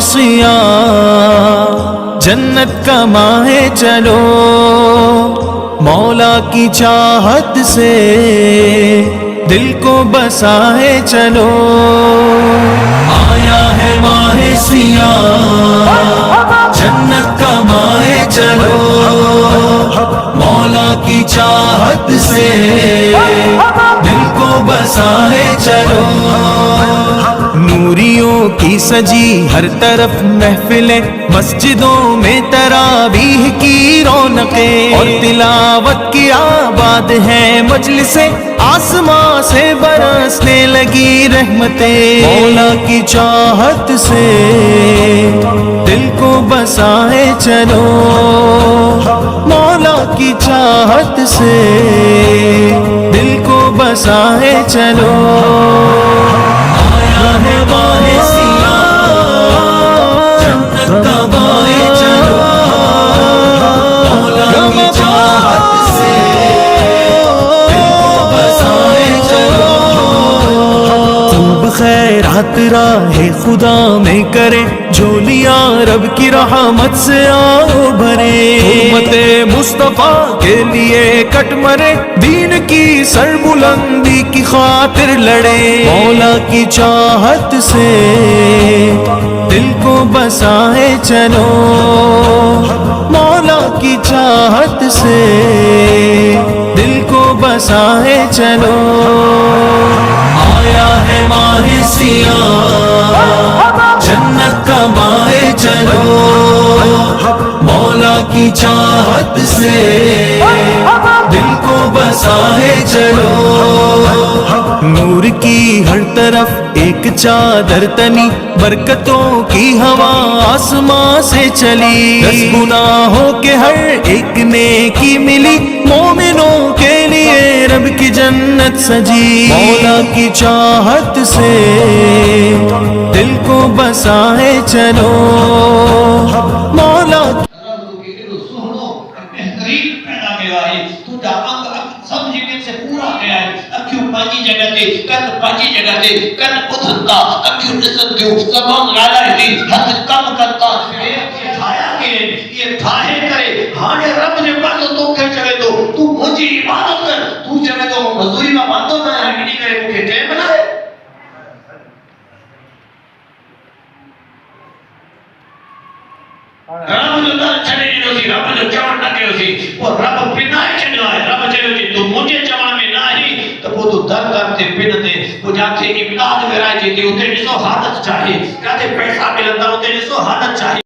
سیاہ جنت کا ماہ چلو مولا کی چاہت سے دل کو بسائے چلو آیا ہے ماہ سیاہ جنت کا ماہ چلو مولا کی چاہت سے دل کو بسائے چلو نوریوں کی سجی ہر طرف محفلیں مسجدوں میں تراویح کی رونقیں اور تلاوت کی آباد ہیں مجلسیں آسماں سے برسنے لگی رحمتیں مولا کی چاہت سے دل کو بسائے چلو مولا کی چاہت سے دل کو بسائے چلو آیا ہے ماہ سیاہ جنت کا ماہ چلو مولا کی چاہت سے دل کو بسائے چلو خوب خیرات راہ خدا میں کرے جھولیاں رب کی رحمت سے آؤ بھرے امت مصطفیٰ کے لیے کٹ مرے دین کی سر بلندی کی خاطر لڑے مولا کی چاہت سے دل کو بسائے چلو مولا کی چاہت سے دل کو بسائے چلو آیا ہے ماہ سیاہ جنت کا ماہ چلو مولا کی چاہت سے دل کو بسائے چلو نور کی ہر طرف ایک چادر تنی برکتوں کی ہوا آسماں سے چلی 10 گناہوں کے ہر ایک نیکی ملی مومنوں کے لیے رب کی جنت سجی مولا کی چاہت سے دل کو بسائے چلو مولا پانچی جگہ تے کن پانچی جگہ تے کن اتھنتا اکھیوں نسل دیو زبان غالا ہے ہاتھ کم کرتا یہ تھایا کہ یہ تھاہے کرے ہانے رب نے پاسو تو کھے چلے تو مجھے عبادت کر تو چلے تو مزدوری میں باندھو نہ ہے نہیں کرے مکھے ٹیم بنائے رب جو در چھڑے نہیں ہوتی رب جو چوڑ نہ کے ہوتی وہ رب پنائے چھڑے آئے رب چھڑے ہوتی تو مجھے چوڑ میں نہ ہی تو وہ در کرتے پنتے وہ جاتے امداد میں رائے جیتے ہوتے جسو حالت چاہے کہتے